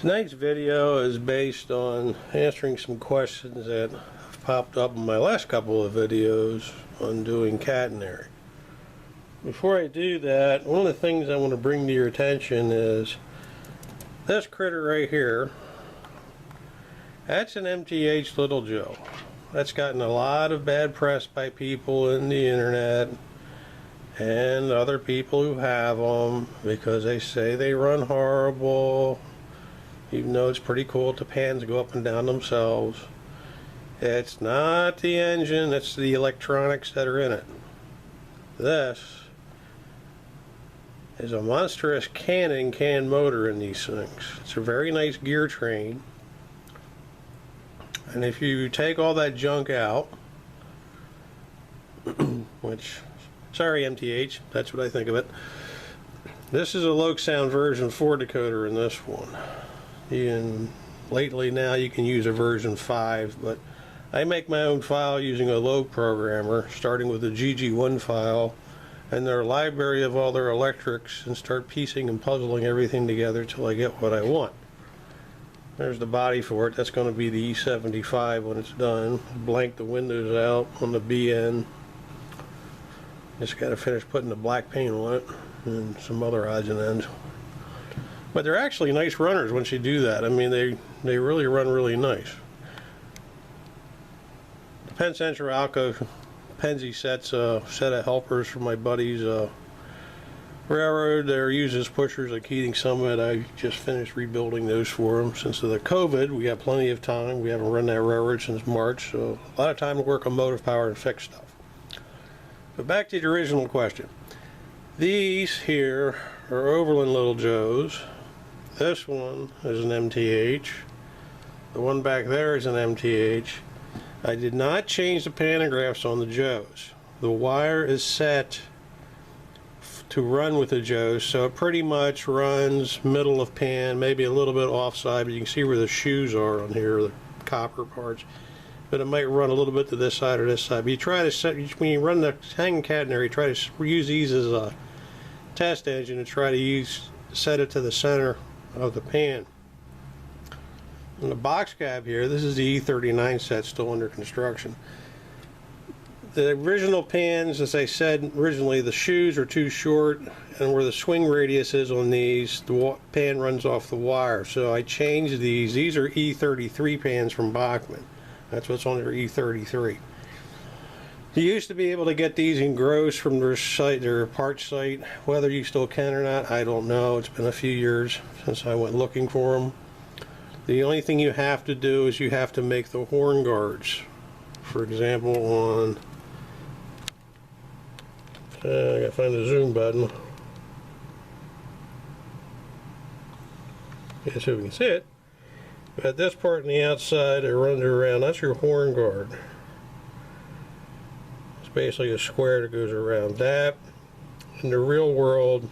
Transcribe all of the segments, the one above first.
Tonight's video is based on answering some questions that have popped up in my last couple of videos on doing catenary. Before I do that, one of the things I want to bring to your attention is this critter right here. That's an MTH Little Joe. That's gotten a lot of bad press by people in the internet and other people who have them because they say they run horrible, even though it's pretty cool the pans go up and down themselves. It's not the engine, it's the electronics that are in it. This is a monstrous can motor in these things. It's a very nice gear train. And if you take all that junk out, which, sorry MTH, that's what I think of it. This is a Loc Sound version 4 decoder in this one. Lately now you can use a version 5, but I make my own file using a Loc programmer, starting with a GG1 file and their library of all their electrics, and start piecing and puzzling everything together till I get what I want. There's the body for it. That's going to be the E75 when it's done. Blank the windows out on the BN. Just got to finish putting the black paint on it and some other odds and ends. But they're actually nice runners once you do that. I mean, they really run really nice. The Penn Central Alco Penzi sets a set of helpers from my buddy's railroad. They're used as pushers at Keating Summit. I just finished rebuilding those for them. Since the COVID, we got plenty of time. We haven't run that railroad since March, so a lot of time to work on motive power and fix stuff. But back to the original question. These here are Overland Little Joes. This one is an MTH. The one back there is an MTH. I did not change the pantographs on the Joes. The wire is set to run with the Joes, so it pretty much runs middle of pan, maybe a little bit offside, but you can see where the shoes are on here, the copper parts. But it might run a little bit to this side or this side. But you try to set, when you run the hanging catenary, try to use these as a test engine and try to set it to the center of the pan. And the box cab here, this is the E39 set, still under construction. The original pans, as I said originally, the shoes are too short, and where the swing radius is on these, the pan runs off the wire. So I changed these. These are E33 pans from Bachmann. That's what's on their E33. You used to be able to get these in gross from their site, their parts site. Whether you still can or not, I don't know. It's been a few years since I went looking for them. The only thing you have to do is you have to make the horn guards. For example, on I gotta find the zoom button. Yeah, so we can see it. But this part on the outside, it runs around. That's your horn guard. It's basically a square that goes around that. In the real world,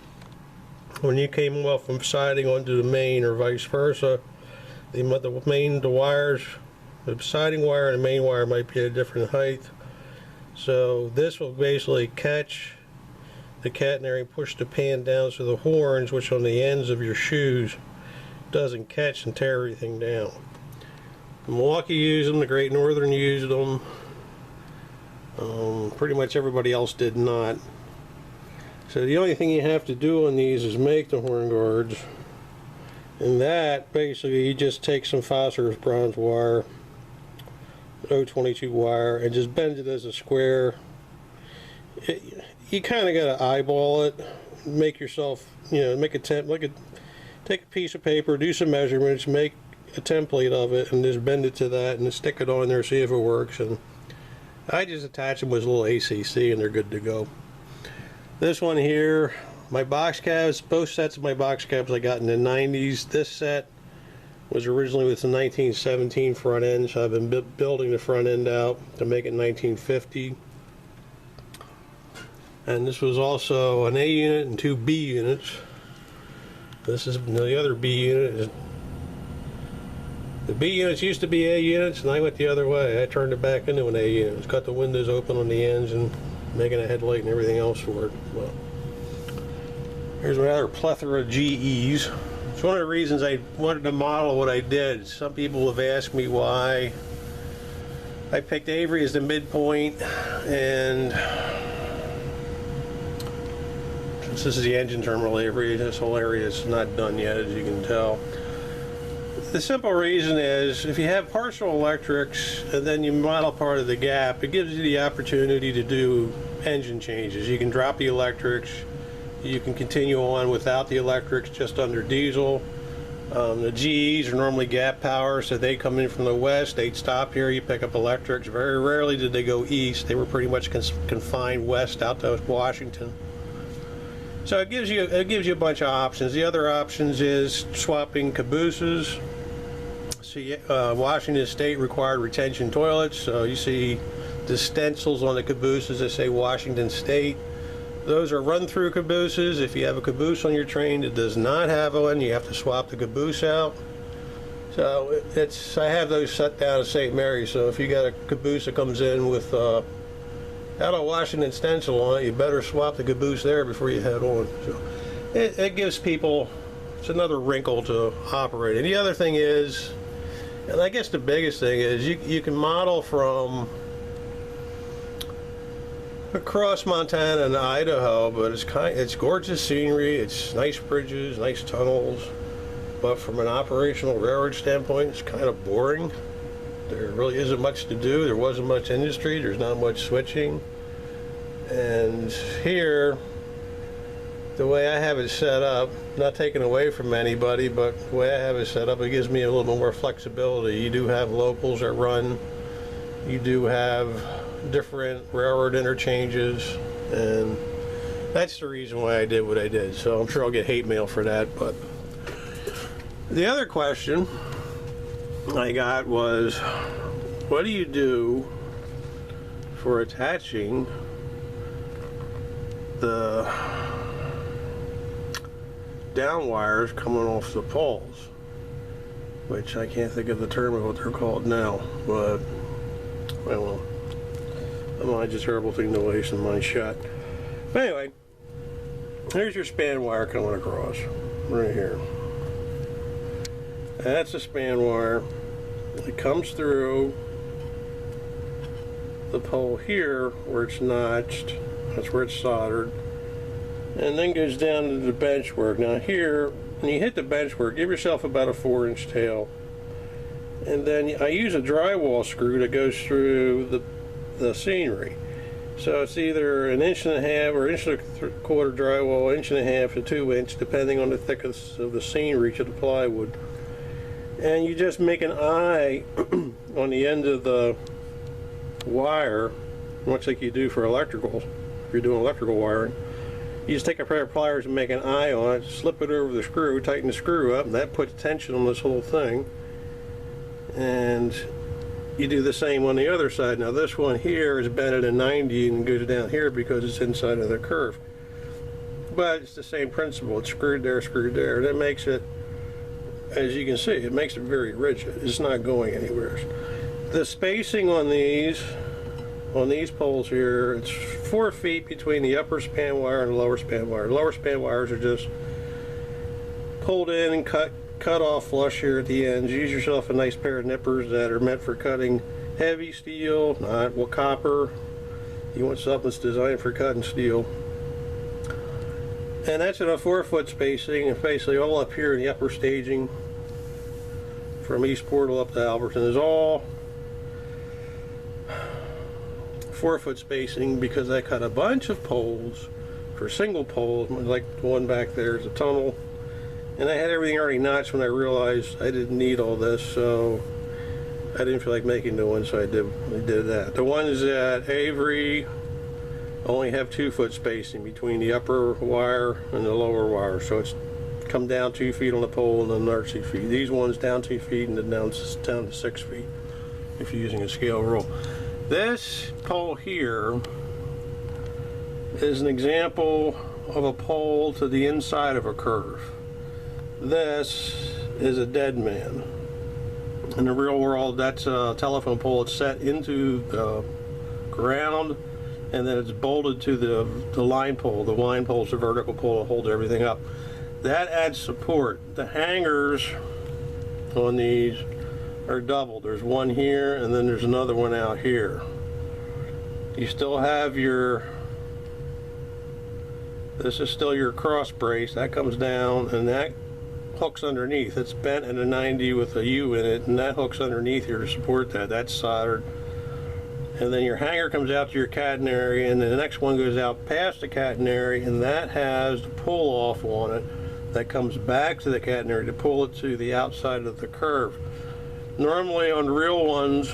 when you came off from siding onto the main or vice versa, the wires, the siding wire and the main wire might be at a different height. So this will basically catch the catenary, push the pan down so the horns, which on the ends of your shoes, doesn't catch and tear everything down. Milwaukee used them, the Great Northern used them. Pretty much everybody else did not. So the only thing you have to do on these is make the horn guards. And that, basically, you just take some phosphorus bronze wire, 022 wire, and just bend it as a square. You kind of got to eyeball it, make yourself, make a take a piece of paper, do some measurements, make a template of it, and just bend it to that, and stick it on there, see if it works. And I just attach them with a little ACC, and they're good to go. This one here, my box cabs, both sets of my box cabs I got in the 90s. This set was originally with the 1917 front end, so I've been building the front end out to make it 1950. And this was also an A unit and 2 B units. This is the other B unit. The B units used to be A units, and I went the other way. I turned it back into an A unit. It's got the windows open on the ends and making a headlight and everything else for it. Well, here's another plethora of GEs. It's one of the reasons I wanted to model what I did. Some people have asked me why I picked Avery as the midpoint, and since this is the engine terminal Avery, this whole area is not done yet, as you can tell. The simple reason is if you have partial electrics and then you model part of the gap, it gives you the opportunity to do engine changes. You can drop the electrics, you can continue on without the electrics, just under diesel. The GEs are normally gap power, so they come in from the west, they'd stop here, you pick up electrics. Very rarely did they go east. They were pretty much confined west out to Washington. So it gives you a bunch of options. The other options is swapping cabooses. See, Washington State required retention toilets, so you see the stencils on the cabooses that say Washington State. Those are run-through cabooses. If you have a caboose on your train that does not have one, you have to swap the caboose out. So I have those set down at St. Mary's, so if you got a caboose that comes in with out of Washington stencil on it, you better swap the caboose there before you head on. So it gives people, it's another wrinkle to operate. And the other thing is, and I guess the biggest thing is, you can model from across Montana and Idaho, but it's gorgeous scenery, it's nice bridges, nice tunnels, but from an operational railroad standpoint, it's kind of boring. There really isn't much to do. There wasn't much industry. There's not much switching. And here, the way I have it set up, not taken away from anybody, but the way I have it set up, it gives me a little bit more flexibility. You do have locals that run. You do have different railroad interchanges, and that's the reason why I did what I did. So I'm sure I'll get hate mail for that. But the other question I got was, what do you do for attaching the down wires coming off the poles, which I can't think of the term of what they're called now, but well, mine's a terrible thing to waste and mine's shut. But anyway, here's your span wire coming across right here. That's a span wire. It comes through the pole here where it's notched. That's where it's soldered. And then goes down to the bench work. Now here, when you hit the bench work, give yourself about a 4-inch tail. And then I use a drywall screw that goes through the scenery. So it's either 1.5 inches or 1.25 drywall, 1.5 to 2 inch, depending on the thickness of the seam reach of the plywood. And you just make an eye on the end of the wire, much like you do for electrical, if you're doing electrical wiring. You just take a pair of pliers and make an eye on it, slip it over the screw, tighten the screw up, and that puts tension on this whole thing. And you do the same on the other side. Now this one here is bent at a 90 and goes down here because it's inside of the curve. But it's the same principle. It's screwed there, and it makes it, as you can see, it makes it very rigid. It's not going anywhere. The spacing on these poles here, it's 4 feet between the upper span wire and the lower span wire. The lower span wires are just pulled in and cut off flush here at the ends. Use yourself a nice pair of nippers that are meant for cutting heavy steel, not copper. You want something that's designed for cutting steel. And that's at a 4-foot spacing, and basically all up here in the upper staging from East Portal up to Alberton is all 4-foot spacing, because I cut a bunch of poles for single poles, like the one back there is a tunnel. And I had everything already notched when I realized I didn't need all this, so I didn't feel like making new ones, so I did that. The ones at Avery only have 2-foot spacing between the upper wire and the lower wire, so it's come down 2 feet on the pole and then another 2 feet. These ones down 2 feet and then down to 6 feet if you're using a scale rule. This pole here is an example of a pole to the inside of a curve. This is a dead man. In the real world, that's a telephone pole. It's set into the ground, and then it's bolted to the line pole. The line pole is the vertical pole that holds everything up. That adds support. The hangers on these are double. There's one here and then there's another one out here. You still have your, this is still your cross brace. That comes down and that hooks underneath. It's bent at a 90 with a U in it, and that hooks underneath here to support that. That's soldered. And then your hanger comes out to your catenary, and then the next one goes out past the catenary, and that has the pull off on it that comes back to the catenary to pull it to the outside of the curve. Normally on real ones,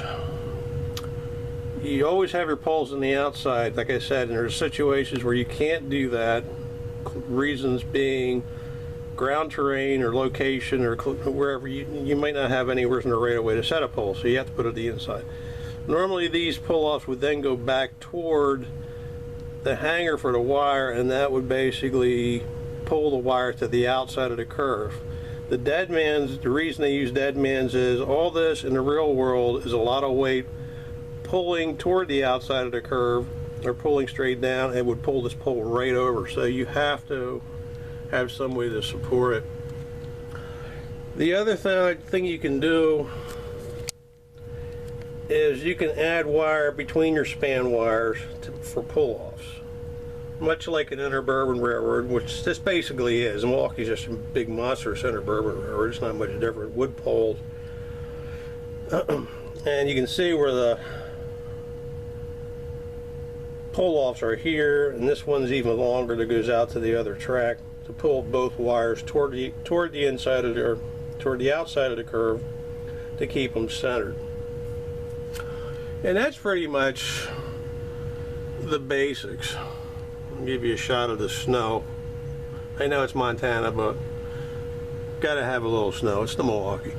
you always have your poles on the outside, like I said, and there's situations where you can't do that, reasons being ground terrain or location or wherever you might not have anywhere in the right of way to set a pole, so you have to put it on the inside. Normally these pull-offs would then go back toward the hanger for the wire, and that would basically pull the wire to the outside of the curve. The deadmans, the reason they use deadmans is all this in the real world is a lot of weight pulling toward the outside of the curve or pulling straight down, and would pull this pole right over, so you have to have some way to support it. The other thing you can do is you can add wire between your span wires for pull-offs, much like an interurban railroad, which this basically is. Milwaukee's just a big monstrous interurban railroad. It's not much different. Wood poles, and you can see where the pull-offs are here, and this one's even longer that goes out to the other track to pull both wires toward the inside of toward the outside of the curve to keep them centered. And that's pretty much the basics. I'll give you a shot of the snow. I know it's Montana, but gotta have a little snow. It's the Milwaukee.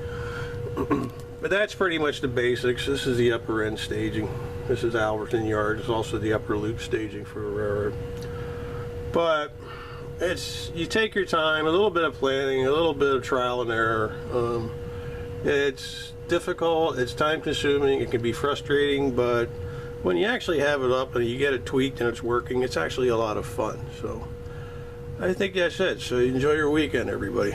But that's pretty much the basics. This is the upper end staging. This is Alberton Yard. It's also the upper loop staging for a railroad. But you take your time, a little bit of planning, a little bit of trial and error. It's difficult, it's time consuming, it can be frustrating, but when you actually have it up and you get it tweaked and it's working, it's actually a lot of fun. So I think that's it. So enjoy your weekend, everybody.